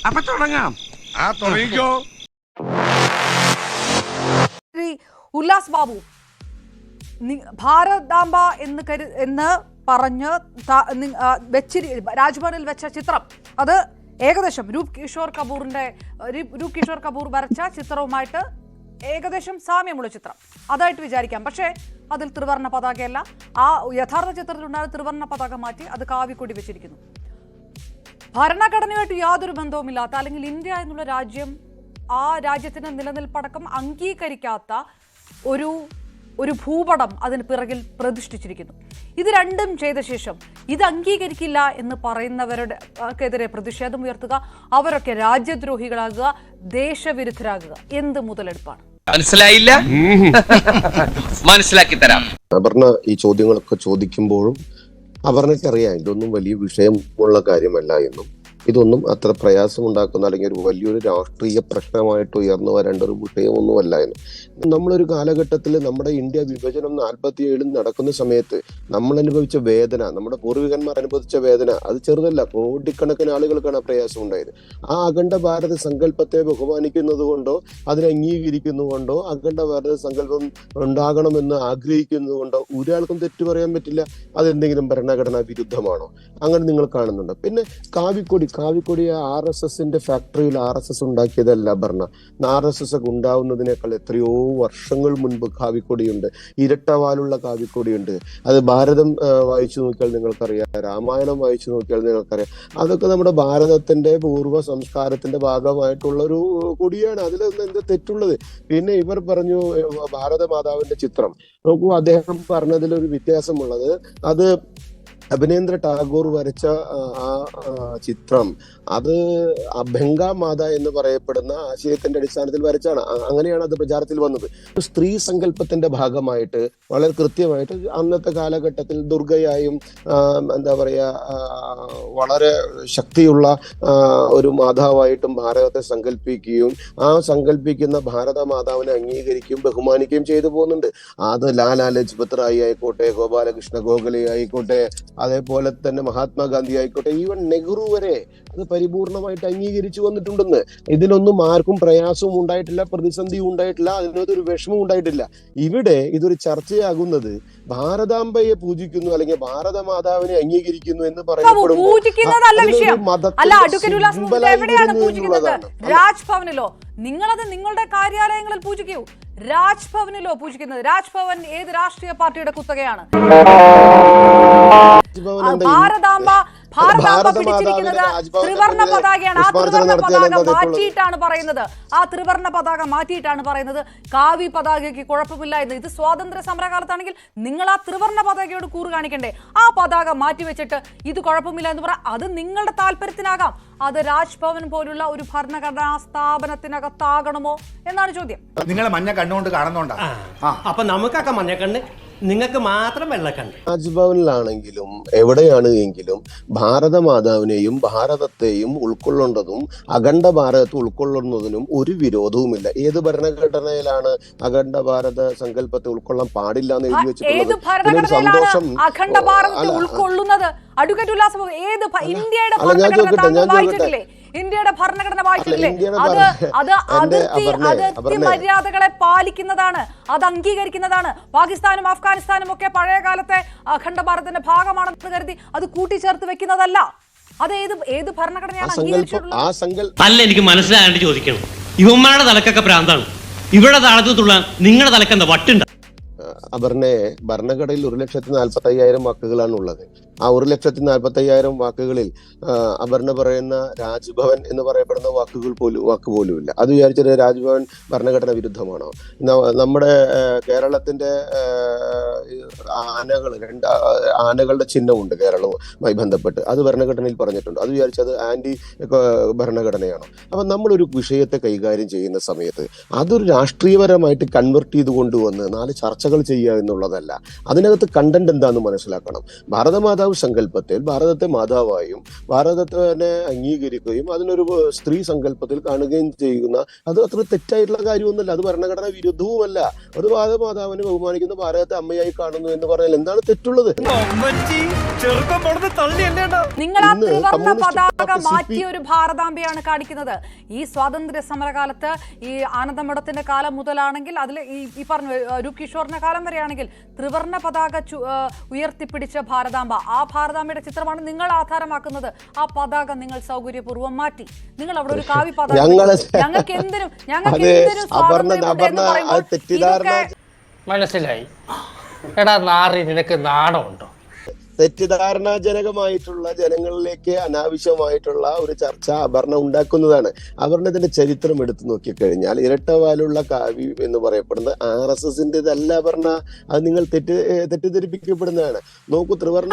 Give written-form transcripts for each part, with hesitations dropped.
അപ്പൊ തുടങ്ങാം. തുടങ്ങിക്കോ. ശ്രീ ഉല്ലാസ് ബാബു, ഭാരതാംബ എന്ന് പറഞ്ഞ് രാജ്ഭവനിൽ വെച്ച ചിത്രം, അത് ഏകദേശം രൂപ് കിഷോർ കപൂർ വരച്ച ചിത്രവുമായിട്ട് ഏകദേശം സാമ്യമുള്ള ചിത്രം അതായിട്ട് വിചാരിക്കാം. പക്ഷേ അതിൽ ത്രിവർണ്ണ പതാകയല്ല. ആ യഥാർത്ഥ ചിത്രത്തിലുണ്ടായ ത്രിവർണ്ണ പതാക മാറ്റി അത് കാവിക്കൊടി വെച്ചിരിക്കുന്നു. ഭരണഘടനയായിട്ട് യാതൊരു ബന്ധവുമില്ലാത്ത, അല്ലെങ്കിൽ ഇന്ത്യ എന്നുള്ള രാജ്യം, ആ രാജ്യത്തിന് നിലനിൽപ്പടക്കം അംഗീകരിക്കാത്ത ഒരു ഭൂപടം അതിന് പിറകിൽ പ്രതിഷ്ഠിച്ചിരിക്കുന്നു. ഇത് രണ്ടും ചെയ്ത ശേഷം ഇത് അംഗീകരിക്കില്ല എന്ന് പറയുന്നവരുടെക്കെതിരെ പ്രതിഷേധം ഉയർത്തുക, അവരൊക്കെ രാജ്യദ്രോഹികളാകുക, ദേശവിരുദ്ധരാകുക, എന്ത് മുതലെടുപ്പാണ്? മനസ്സിലായില്ല? മനസ്സിലാക്കി തരാം. അപർണ ഈ ചോദ്യങ്ങളൊക്കെ ചോദിക്കുമ്പോഴും അപർണയ്ക്കറിയാം ഇതൊന്നും വലിയ വിഷയമുള്ള കാര്യമല്ല എന്നും, ഇതൊന്നും അത്ര പ്രയാസമുണ്ടാക്കുന്ന അല്ലെങ്കിൽ ഒരു വലിയൊരു രാഷ്ട്രീയ പ്രശ്നമായിട്ട് ഉയർന്നു വരേണ്ട ഒരു വിഷയമൊന്നുമല്ല എന്ന്. നമ്മളൊരു കാലഘട്ടത്തിൽ നമ്മുടെ ഇന്ത്യ വിഭജനം 47 നടക്കുന്ന സമയത്ത് നമ്മൾ അനുഭവിച്ച വേദന, നമ്മുടെ പൂർവികന്മാർ അനുഭവിച്ച വേദന അത് ചെറുതല്ല. കോടിക്കണക്കിന് ആളുകൾക്കാണ് പ്രയാസം ഉണ്ടായത്. ആ അഖണ്ഡ ഭാരത സങ്കല്പത്തെ ബഹുമാനിക്കുന്നത് കൊണ്ടോ അതിനെ അംഗീകരിക്കുന്നതുകൊണ്ടോ അഖണ്ഡ ഭാരത സങ്കല്പം ഉണ്ടാകണമെന്ന് ആഗ്രഹിക്കുന്നത് കൊണ്ടോ ഒരാൾക്കും തെറ്റു പറയാൻ പറ്റില്ല. അതെന്തെങ്കിലും ഭരണഘടനാ വിരുദ്ധമാണോ? അങ്ങനെ നിങ്ങൾ കാണുന്നുണ്ട്. പിന്നെ കാവിക്കൊടി RSSന്റെ ഫാക്ടറിയിൽ RSS ഉണ്ടാക്കിയതല്ല ഭരണ. RSS ഒക്കെ ഉണ്ടാവുന്നതിനേക്കാൾ എത്രയോ വർഷങ്ങൾ മുൻപ് കാവിക്കൊടിയുണ്ട്. ഇരട്ടവാലുള്ള കാവിക്കൊടിയുണ്ട്. അത് ഭാരതം വായിച്ചു നോക്കിയാൽ നിങ്ങൾക്കറിയാം, രാമായണം വായിച്ചു നോക്കിയാൽ നിങ്ങൾക്കറിയാം. അതൊക്കെ നമ്മുടെ ഭാരതത്തിന്റെ പൂർവ്വ സംസ്കാരത്തിന്റെ ഭാഗമായിട്ടുള്ള ഒരു കൊടിയാണ്. അതിലൊന്നും എന്ത് തെറ്റുള്ളത്? പിന്നെ ഇവർ പറഞ്ഞു ഭാരതമാതാവിന്റെ ചിത്രം നോക്കൂ. അദ്ദേഹം പറഞ്ഞതിലൊരു വ്യത്യാസമുള്ളത്, അത് അഭിനേന്ദ്ര ടാഗോർ വരച്ച ആ ചിത്രം അത് ബംഗാ മാത എന്ന് പറയപ്പെടുന്ന ആശയത്തിന്റെ അടിസ്ഥാനത്തിൽ വരച്ചാണ്. അങ്ങനെയാണ് അത് പ്രചാരത്തിൽ വന്നത്. സ്ത്രീ സങ്കല്പത്തിന്റെ ഭാഗമായിട്ട് വളരെ കൃത്യമായിട്ട് അന്നത്തെ കാലഘട്ടത്തിൽ ദുർഗയായും എന്താ പറയാ വളരെ ശക്തിയുള്ള ഒരു മാതാവായിട്ടും ഭാരതത്തെ സങ്കല്പിക്കുകയും ആ സങ്കല്പിക്കുന്ന ഭാരത മാതാവിനെ അംഗീകരിക്കുകയും ബഹുമാനിക്കുകയും ചെയ്തു പോകുന്നുണ്ട്. അത് ലാലാ ലജ്പത് റായി ആയിക്കോട്ടെ, ഗോപാലകൃഷ്ണ ഗോഖലെ ആയിക്കോട്ടെ, അതേപോലെ തന്നെ മഹാത്മാഗാന്ധി ആയിക്കോട്ടെ, ഈവൻ നെഹ്റു വരെ അത് പരിപൂർണമായിട്ട് അംഗീകരിച്ചു വന്നിട്ടുണ്ടെന്ന്. ഇതിലൊന്നും ആർക്കും പ്രയാസവും ഉണ്ടായിട്ടില്ല, പ്രതിസന്ധിയും ഉണ്ടായിട്ടില്ല, അതിനൊരു വിഷമവും ഉണ്ടായിട്ടില്ല. ഇവിടെ ഇതൊരു ചർച്ചയാകുന്നത് ഭാരതാംബയെ പൂജിക്കുന്നു അല്ലെങ്കിൽ ഭാരതമാതാവിനെ അംഗീകരിക്കുന്നു എന്ന് പറയപ്പെടുമ്പോൾ രാജ്ഭവനിലോ നിങ്ങളത് നിങ്ങളുടെ കാര്യാലയങ്ങളിൽ പൂജിക്കൂ. രാജ്ഭവനിലോ പൂജിക്കുന്നത്? രാജ്ഭവൻ ഏത് രാഷ്ട്രീയ പാർട്ടിയുടെ കുത്തകയാണ്? ഭാരതാംബ പിടിച്ചിരിക്കുന്നത് ത്രിവർണ്ണ പതാകയാണ്. ആ ത്രിവർണ്ണ പതാക മാറ്റിയിട്ടാണ് പറയുന്നത് കാവി പതാകയ്ക്ക് കുഴപ്പമില്ല എന്ന്. ഇത് സ്വാതന്ത്ര്യ സമരകാലത്താണെങ്കിൽ നിങ്ങൾ ആ ത്രിവർണ്ണ പതാകയോട് കൂറ് കാണിക്കണ്ടേ? ആ പതാക മാറ്റിവെച്ചിട്ട് ഇത് കുഴപ്പമില്ല എന്ന് പറയാം. അത് നിങ്ങളുടെ താല്പര്യത്തിനാകാം. അത് രാജ്ഭവൻ പോലുള്ള ഒരു ഭരണഘടനാ സ്ഥാപനത്തിനകത്താകണമോ എന്നാണ് ചോദ്യം. നിങ്ങളെ മഞ്ഞ കണ്ണുകൊണ്ട് കാണുന്നോണ്ടാ. അപ്പൊ നമുക്കൊക്കെ മഞ്ഞക്കണ്ണ്, നിങ്ങൾക്ക് മാത്രം വെള്ളക്കണ്ണ്. രാജ്ഭവനിലാണെങ്കിലും എവിടെയാണ് എങ്കിലും ഭാരതമാതാവിനെയും ഭാരതത്തെയും ഉൾക്കൊള്ളേണ്ടതും അഖണ്ഡ ഭാരതത്തെ ഉൾക്കൊള്ളുന്നതിനും ഒരു വിരോധവുമില്ല. ഏത് ഭരണഘടനയിലാണ് അഖണ്ഡ ഭാരത സങ്കല്പത്തെ ഉൾക്കൊള്ളാൻ പാടില്ല എന്ന് എഴുതി വെച്ചിട്ടുള്ളത്? സന്തോഷം അഖണ്ഡ ഭാരതത്തെ ഉൾക്കൊള്ളുന്നത് അഡ്വക്കേറ്റ് ഉല്ലാസ് ബാബു, ഏത് ഇന്ത്യയുടെ ഇന്ത്യയുടെ ഭരണഘടന വായിച്ചിട്ടില്ലേ? അത് അതിർത്തി മര്യാദകളെ പാലിക്കുന്നതാണ്, അത് അംഗീകരിക്കുന്നതാണ്. പാകിസ്ഥാനും അഫ്ഗാനിസ്ഥാനും ഒക്കെ പഴയ കാലത്തെ അഖണ്ഡ ഭാരതത്തിന്റെ ഭാഗമാണെന്ന് കരുതി അത് കൂട്ടിച്ചേർത്ത് വെക്കുന്നതല്ല. അത് ഏത് ഭരണഘടനയാണ് അംഗീകരിച്ചിട്ടുള്ളത്? അല്ല, എനിക്ക് മനസ്സിലാകാണ്ട് ചോദിക്കണം. ഇവന്മാരുടെ തലക്കൊക്കെ പ്രാന്താണ്. ഇവിടെ താളത്തുള്ള നിങ്ങളുടെ തലക്കെന്താ വട്ടുണ്ട്? അപർണെ, ഭരണഘടനയിൽ 1,45,000 വാക്കുകളാണ് ഉള്ളത്. ആ 1,45,000 വാക്കുകളിൽ അപർണ പറയുന്ന രാജ്ഭവൻ എന്ന് പറയപ്പെടുന്ന വാക്ക് പോലും ഇല്ല. അത് വിചാരിച്ചത് രാജ്ഭവൻ ഭരണഘടന വിരുദ്ധമാണോ? നമ്മുടെ കേരളത്തിന്റെ ആനകളുടെ ചിഹ്നമുണ്ട് കേരളവുമായി ബന്ധപ്പെട്ട്, അത് ഭരണഘടനയിൽ പറഞ്ഞിട്ടുണ്ട്. അത് വിചാരിച്ചത് ആന്റി ഭരണഘടനയാണോ? അപ്പൊ നമ്മളൊരു വിഷയത്തെ കൈകാര്യം ചെയ്യുന്ന സമയത്ത് അതൊരു രാഷ്ട്രീയപരമായിട്ട് കൺവെർട്ട് ചെയ്ത് കൊണ്ടുവന്ന് 4 ചർച്ചകൾ ചെയ്യുക എന്നുള്ളതല്ല. അതിനകത്ത് കണ്ടന്റ് എന്താന്ന് മനസ്സിലാക്കണം. ഭാരതമാതാവ് സങ്കല്പത്തിൽ ഭാരതത്തെ മാതാവായും ഭാരതത്തെ അംഗീകരിക്കുകയും അതിനൊരു സ്ത്രീ സങ്കല്പത്തിൽ കാണുകയും ചെയ്യുന്ന അത് അത്ര തെറ്റായിട്ടുള്ള കാര്യമൊന്നുമല്ല. അത് ഭരണഘടനാ വിരുദ്ധവുമല്ല. അത് ഭാരതമാതാവിനെ ബഹുമാനിക്കുന്ന, ഭാരതത്തെ അമ്മയായി കാണുന്നു എന്ന് പറഞ്ഞാൽ എന്താണ് തെറ്റുള്ളത്? നിങ്ങൾ ആ ത്രിവർണ്ണ പതാക മാറ്റിയ ഒരു ഭാരതാംബയാണ് കാണിക്കുന്നത്. ഈ സ്വാതന്ത്ര്യ സമരകാലത്ത് ഈ ആനന്ദമഠത്തിന്റെ കാലം മുതലാണെങ്കിൽ അതിൽ ഈ പറഞ്ഞ രൂപ് കിഷോറിന്റെ കാലം വരെയാണെങ്കിൽ ത്രിവർണ്ണ പതാക ഉയർത്തിപ്പിടിച്ച ഭാരതാംബ, ആ ഭാരതാംബയുടെ ചിത്രമാണ് നിങ്ങൾ ആധാരമാക്കുന്നത്. ആ പതാക നിങ്ങൾ സൗകര്യപൂർവ്വം മാറ്റി. നിങ്ങൾ അവിടെ ഒരു കാവി പതാക, ഞങ്ങൾക്ക് എന്തിനും മനസ്സിലായി. എടാ നാറി, നിനക്ക് നാണമുണ്ടോ? തെറ്റിദ്ധാരണാജനകമായിട്ടുള്ള ജനങ്ങളിലേക്ക് അനാവശ്യമായിട്ടുള്ള ഒരു ചർച്ച അപർണ ഉണ്ടാക്കുന്നതാണ്. അപർണത്തിന്റെ ചരിത്രം എടുത്തു നോക്കിക്കഴിഞ്ഞാൽ ഇരട്ടവാലുള്ള കാവ്യ എന്ന് പറയപ്പെടുന്നത് RSSന്റേതല്ല അപർണ. അത് നിങ്ങൾ തെറ്റിദ്ധരിപ്പിക്കപ്പെടുന്നതാണ്. നോക്കൂ, ത്രിവർണ്ണ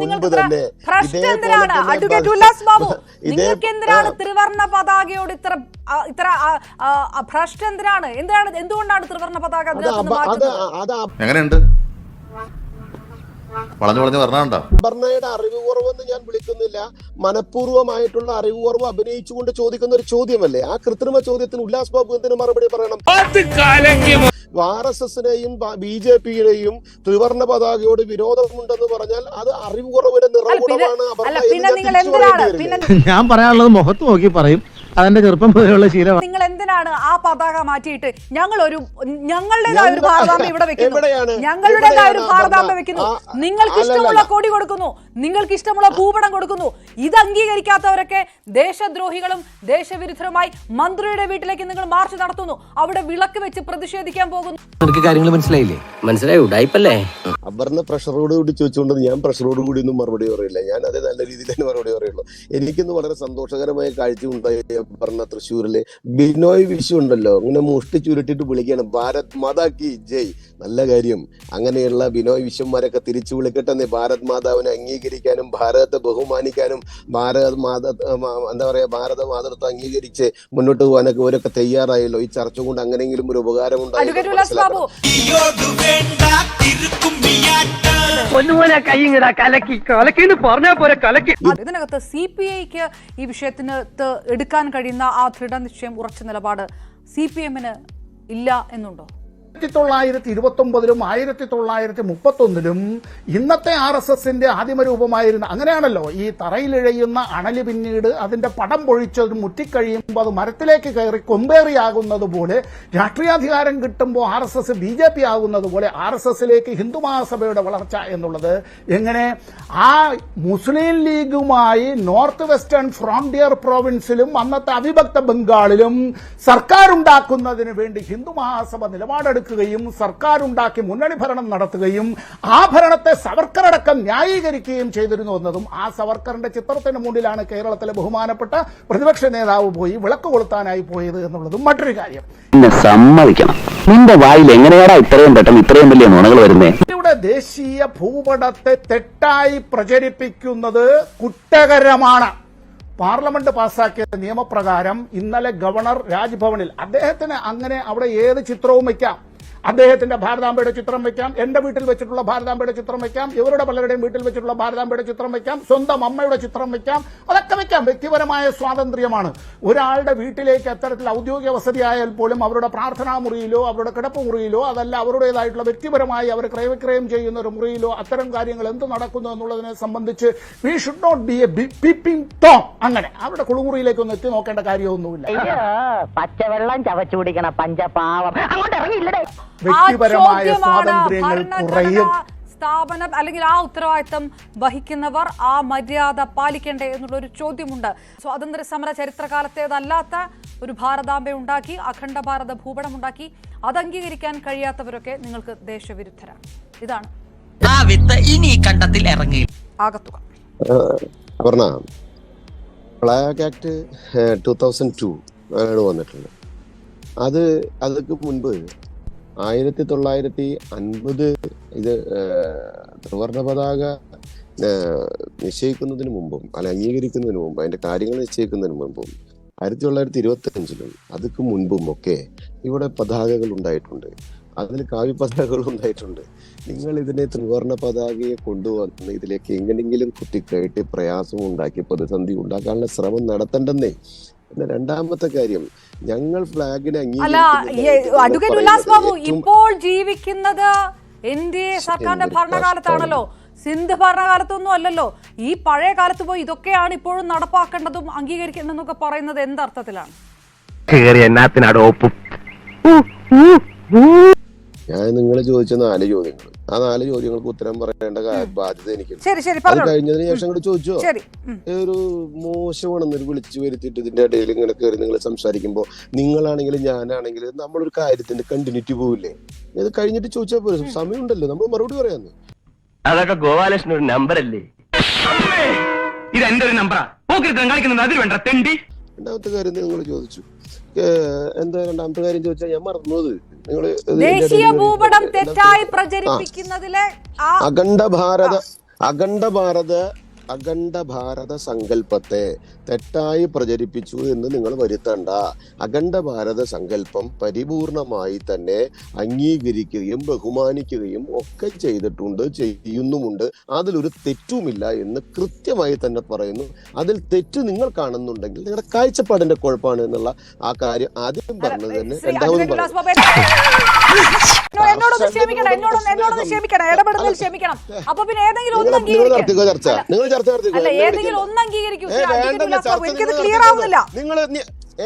മുൻപ് തന്നെ ത്രിവർണ്ണ പതാകയോട് ഇത്ര ഭ്രഷ്ട് എന്തുകൊണ്ടാണ് ത്രിവർണ്ണ പതാക എങ്ങനെയുണ്ട്? വളഞ്ഞു പറഞ്ഞാണ്ടോ? അപർണയുടെ അറിവ് കുറവെന്ന് ഞാൻ വിളിക്കുന്നില്ല. മനഃപൂർവ്വമായിട്ടുള്ള അറിവ് കുറവ് അഭിനയിച്ചുകൊണ്ട് ചോദിക്കുന്ന ഒരു ചോദ്യമല്ലേ? ആ കൃത്രിമ ചോദ്യത്തിന് ഉല്ലാസ് ബാബു എന്തിനു മറുപടി പറയണം? RSSനെയും BJPയുടെയും ത്രിവർണ്ണ പതാകയോട് വിരോധമുണ്ടെന്ന് പറഞ്ഞാൽ അത് അറിവ് കുറവിന്റെ നിറകുറവാണ്. ഞാൻ പറയാനുള്ളത് മുഖത്ത് നോക്കി പറയും. അതിന്റെ ചെറുപ്പം പോലെയുള്ള ശീലം. നിങ്ങൾ എന്തിനാണ് ആ പതാക മാറ്റിയിട്ട് ഞങ്ങളുടേതായ ഒരു ഭാരതാംബ ഇവിടെ വെക്കുന്നു, ഞങ്ങളുടേതായ ഒരു ഭാരതാംബ വെക്കുന്നു, നിങ്ങൾക്ക് ഇഷ്ടമുള്ള കൊടി കൊടുക്കുന്നു, നിങ്ങൾക്ക് ഇഷ്ടമുള്ള ഭൂപടം കൊടുക്കുന്നു? ഇത് അംഗീകരിക്കാത്തവരൊക്കെ ദേശദ്രോഹികളും ദേശവിരുദ്ധരുമായി മന്ത്രിയുടെ വീട്ടിലേക്ക് നിങ്ങൾ മാർച്ച് നടത്തുന്നു, അവിടെ വിളക്ക് വെച്ച് പ്രതിഷേധിക്കാൻ പോകുന്നു. കാര്യങ്ങൾ മനസ്സിലായില്ലേ? മനസ്സിലായി. ഉടായിപ്പല്ലേ? അപർണ പ്രഷറോടുകൂടി ചോദിച്ചുകൊണ്ട് ഞാൻ പ്രഷറോടുകൂടി ഒന്നും മറുപടി പറയില്ല. ഞാൻ അത് നല്ല രീതിയിൽ തന്നെ മറുപടി പറയുള്ളൂ. എനിക്കിന്ന് വളരെ സന്തോഷകരമായ കാഴ്ച ഉണ്ടായി. പറഞ്ഞ തൃശ്ശൂരിലെ ബിനോയ് വിശ്വ ഉണ്ടല്ലോ, അങ്ങനെ മുഷ്ടി ചുരുട്ടിട്ട് വിളിക്കുകയാണ് ഭാരത് മാതാ കി ജയ്. നല്ല കാര്യം. അങ്ങനെയുള്ള ബിനോയ് വിശ്വന്മാരൊക്കെ തിരിച്ചു വിളിക്കട്ടെ. ഭാരത് മാതാവിനെ അംഗീകരിക്കാനും ഭാരതത്തെ ബഹുമാനിക്കാനും ഭാരത മാതൃത്വം അംഗീകരിച്ച് മുന്നോട്ട് പോകാനൊക്കെ ഇവരൊക്കെ തയ്യാറായല്ലോ. ഈ ചർച്ച കൊണ്ട് അങ്ങനെയെങ്കിലും ഒരു ഉപകാരം ഉണ്ടായി. ഇതിനകത്ത് CPIക്ക് ഈ വിഷയത്തിനകത്ത് എടുക്കാൻ കഴിയുന്ന ആ ദൃഢനിശ്ചയം, ഉറച്ച നിലപാട് CPMന് ഇല്ല എന്നുണ്ടോ? 1929-ലും 1931-ലും ഇന്നത്തെ RSSന്റെ ആദിമരൂപമായിരുന്ന, അങ്ങനെയാണല്ലോ ഈ തറയിലിഴയുന്ന അണലി പിന്നീട് അതിന്റെ പടം പൊഴിച്ചത് മുറ്റിക്കഴിയുമ്പോൾ അത് മരത്തിലേക്ക് കയറി കൊമ്പേറിയാകുന്നത് പോലെ, രാഷ്ട്രീയാധികാരം കിട്ടുമ്പോൾ RSS BJP ആകുന്നത് പോലെ RSSലേക്ക് ഹിന്ദു മഹാസഭയുടെ വളർച്ച എന്നുള്ളത് എങ്ങനെ? ആ മുസ്ലിം ലീഗുമായി നോർത്ത് വെസ്റ്റേൺ ഫ്രോണ്ടിയർ പ്രോവിൻസിലും അന്നത്തെ അവിഭക്ത ബംഗാളിലും സർക്കാർ ഉണ്ടാക്കുന്നതിന് വേണ്ടി ഹിന്ദു മഹാസഭ നിലപാടെടുക്കും, സർക്കാർ ഉണ്ടാക്കി മുന്നണി ഭരണം നടത്തുകയും ആ ഭരണത്തെ സവർക്കറടക്കം ന്യായീകരിക്കുകയും ചെയ്തിരുന്നു എന്നതും, ആ സവർക്കറിന്റെ ചിത്രത്തിന് മുന്നിലാണ് കേരളത്തിലെ ബഹുമാനപ്പെട്ട പ്രതിപക്ഷ നേതാവ് പോയി വിളക്ക് കൊളുത്താനായി പോയത് എന്നുള്ളതും മറ്റൊരു കാര്യം. സമ്മതിക്കണം, നിന്റെ വായിൽ എങ്ങനെയാടാ ഇത്രയും പെട്ടെന്ന് ഇത്രയും വലിയ നുണകൾ വരുന്നേ? ഇവിടെ ദേശീയ ഭൂപടത്തെ തെറ്റായി പ്രചരിപ്പിക്കുന്നത് കുറ്റകരമാണ്. പാർലമെന്റ് പാസാക്കിയ നിയമപ്രകാരം ഇന്നലെ ഗവർണർ രാജ്ഭവനിൽ അദ്ദേഹത്തിന് അങ്ങനെ അവിടെ ഏത് ചിത്രവും വയ്ക്കാം. അദ്ദേഹത്തിന്റെ ഭാരതാംബയുടെ ചിത്രം വെക്കാം, എന്റെ വീട്ടിൽ വെച്ചിട്ടുള്ള ഭാരതാംബയുടെ ചിത്രം വെക്കാം, ഇവരുടെ പലരുടെയും വീട്ടിൽ വെച്ചിട്ടുള്ള ഭാരതാംബയുടെ ചിത്രം വെക്കാം, സ്വന്തം അമ്മയുടെ ചിത്രം വെക്കാം, അതൊക്കെ വെക്കാം. വ്യക്തിപരമായ സ്വാതന്ത്ര്യമാണ്. ഒരാളുടെ വീട്ടിലേക്ക് അത്തരത്തിൽ ഔദ്യോഗിക വസതിയായാൽ പോലും അവരുടെ പ്രാർത്ഥനാ മുറിയിലോ അവരുടെ കിടപ്പ് മുറിയിലോ അതല്ല അവരുടേതായിട്ടുള്ള വ്യക്തിപരമായി അവർ ക്രയവിക്രയം ചെയ്യുന്ന ഒരു മുറിയിലോ അത്തരം കാര്യങ്ങൾ എന്ത് നടക്കുന്നു എന്നുള്ളതിനെ സംബന്ധിച്ച് we should not be a peeping Tom. അങ്ങനെ അവരുടെ കുളിമുറിയിലേക്കൊന്നും എത്തി നോക്കേണ്ട കാര്യമൊന്നുമില്ല. പച്ചവെള്ളം ചവച്ചു കുടിക്കണ പഞ്ചപാവം അങ്ങോട്ട് ഇറങ്ങിയില്ലേ? വ്യക്തിപരമായ സ്വാതന്ത്ര്യങ്ങൾ കുറയും. സ്ഥാപനം അല്ലെങ്കിൽ ആ ഉത്തരവാദിത്തം വഹിക്കുന്നവർ ആ മര്യാദ പാലിക്കേണ്ടേ എന്നുള്ളൊരു ചോദ്യമുണ്ട്. സ്വാതന്ത്ര്യ സമര ചരിത്രകാലത്തേതല്ലാത്ത ഒരു ഭാരതാംബ ഉണ്ടാക്കി, അഖണ്ഡ ഭാരത ഭൂപടം ഉണ്ടാക്കി, അത് അംഗീകരിക്കാൻ കഴിയാത്തവരൊക്കെ നിങ്ങൾക്ക് ദേശവിരുദ്ധരാണ്. ഇതാണ് ആകത്തുക. ഫ്ലാഗ് ആക്ട് 2002 ആണ് വന്നിട്ടുള്ളത്. അതൊക്കെ മുൻപ് 1950 ഇത് ത്രിവർണ്ണ പതാക നിശ്ചയിക്കുന്നതിന് മുമ്പും അല്ല അംഗീകരിക്കുന്നതിന് മുമ്പും അതിന്റെ കാര്യങ്ങൾ നിശ്ചയിക്കുന്നതിന് മുമ്പും 1925-ലും അതൊക്കെ മുൻപും ഒക്കെ ഇവിടെ പതാകകൾ ഉണ്ടായിട്ടുണ്ട്. അതിൽ കാവ്യ പതാകകൾ ഉണ്ടായിട്ടുണ്ട്. നിങ്ങൾ ഇതിനെ ത്രിവർണ്ണ പതാകയെ കൊണ്ടുവന്ന് ഇതിലേക്ക് എങ്ങനെയെങ്കിലും കുത്തിക്കയറ്റി പ്രയാസം ഉണ്ടാക്കി പ്രതിസന്ധി ഉണ്ടാക്കാനുള്ള ശ്രമം നടത്തണ്ടെന്നേ. പിന്നെ രണ്ടാമത്തെ കാര്യം, ഞങ്ങൾ ഫ്ലാഗിനെ അല്ല അഡ്വക്കേറ്റ് ഉല്ലാസ് ബാബു ഇപ്പോൾ ജീവിക്കുന്നത് NDA സർക്കാരിന്റെ ഭരണകാലത്താണല്ലോ, സിന്ധ് ഭരണകാലത്തൊന്നും അല്ലല്ലോ. ഈ പഴയ കാലത്ത് പോയി ഇതൊക്കെയാണ് ഇപ്പോഴും നടപ്പാക്കേണ്ടതും അംഗീകരിക്കേണ്ടതെന്നൊക്കെ പറയുന്നത് എന്തർത്ഥത്തിലാണ്? ഞാൻ നിങ്ങൾ ചോദിച്ച 4 ചോദ്യങ്ങൾ, ആ 4 ചോദ്യങ്ങൾക്ക് ഉത്തരം പറയേണ്ട ബാധ്യത എനിക്ക്. അത് കഴിഞ്ഞതിന് ശേഷം കൂടെ ചോദിച്ചോ, ഒരു മോശമാണെന്നൊരു വിളിച്ചു വരുത്തിയിട്ട് ഇതിന്റെ ഇടയിൽ ഇങ്ങനെ കയറി നിങ്ങൾ സംസാരിക്കുമ്പോൾ നിങ്ങളാണെങ്കിലും ഞാനാണെങ്കിലും നമ്മളൊരു കാര്യത്തിന്റെ കണ്ടിന്യൂറ്റി പോവില്ലേ? ഇത് കഴിഞ്ഞിട്ട് ചോദിച്ചാൽ പോലും സമയമുണ്ടല്ലോ, നമ്മൾ മറുപടി പറയാന്ന്. അതൊക്കെ ഗോപാലകൃഷ്ണൻ ഒരു നമ്പർ അല്ലേ? ഇത് എന്റെ ഒരു നമ്പറാ. അതിൽ വേണ്ട തെണ്ടി. രണ്ടാമത്തെ കാര്യം നിങ്ങൾ ചോദിച്ചു, എന്താ രണ്ടാമത്തെ കാര്യം ചോദിച്ചാൽ ഞാൻ മറന്നത്. നിങ്ങള് ദേശീയ ഭൂപടം തെറ്റായി പ്രചരിപ്പിക്കുന്നതിലെ അഖണ്ഡ ഭാരത സങ്കല്പത്തെ തെറ്റായി പ്രചരിപ്പിച്ചു എന്ന് നിങ്ങൾ വരുത്തണ്ട. അഖണ്ഡ ഭാരത സങ്കല്പം പരിപൂർണമായി തന്നെ അംഗീകരിക്കുകയും ബഹുമാനിക്കുകയും ഒക്കെ ചെയ്തിട്ടുണ്ട്, ചെയ്യുന്നുമുണ്ട്. അതിലൊരു തെറ്റുമില്ല എന്ന് കൃത്യമായി തന്നെ പറയുന്നു. അതിൽ തെറ്റ് നിങ്ങൾ കാണുന്നുണ്ടെങ്കിൽ നിങ്ങളുടെ കാഴ്ചപ്പാടിന്റെ കുഴപ്പമാണ് എന്നുള്ള ആ കാര്യം ആദ്യം പറഞ്ഞത് തന്നെ. രണ്ടാമതും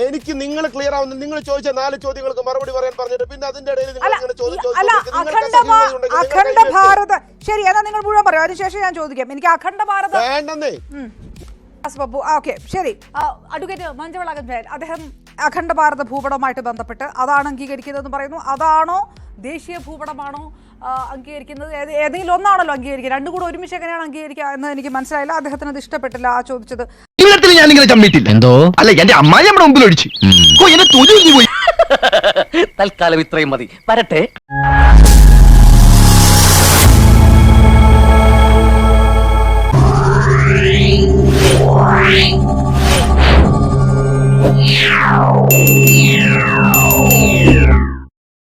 എനിക്ക് നിങ്ങൾ ക്ലിയർ ആവുന്ന നിങ്ങൾ ചോദിച്ച 4 ചോദ്യങ്ങൾക്ക് മറുപടി പറയാൻ പറഞ്ഞിട്ട് പിന്നെ അതിന്റെ ഇടയിൽ അഖണ്ഡ ഭാരത ശരി എന്നാ നിങ്ങൾ മുഴുവൻ പറയും, അതിനുശേഷം ഞാൻ ചോദിക്കാം. എനിക്ക് അഖണ്ഡ ഭാരത വേണ്ടെന്നേ. ഓക്കെ ശരി. അഡ്വക്കേറ്റ് മഞ്ജുള അഗംജയൻ, അദ്ദേഹം അഖണ്ഡ ഭാരത ഭൂപടവുമായിട്ട് ബന്ധപ്പെട്ട് അതാണ് അംഗീകരിക്കുന്നതെന്ന് പറയുന്നു. അതാണോ ദേശീയ ഭൂപടമാണോ അംഗീകരിക്കുന്നത്? ഏതെങ്കിലും ഒന്നാണല്ലോ അംഗീകരിക്കുക, രണ്ടും കൂടെ ഒരുമിച്ച് എങ്ങനെയാണ് അംഗീകരിക്കുക എന്ന് എനിക്ക് മനസ്സിലായില്ല. അദ്ദേഹത്തിന് അത് ഇഷ്ടപ്പെട്ടില്ല ആ ചോദിച്ചത്. എന്തോ അല്ല, എന്റെ അമ്മായി നമ്മുടെ മുമ്പിൽ ഒഴിച്ചു. തൽക്കാലം ഇത്രയും മതി, വരട്ടെ. Yeah.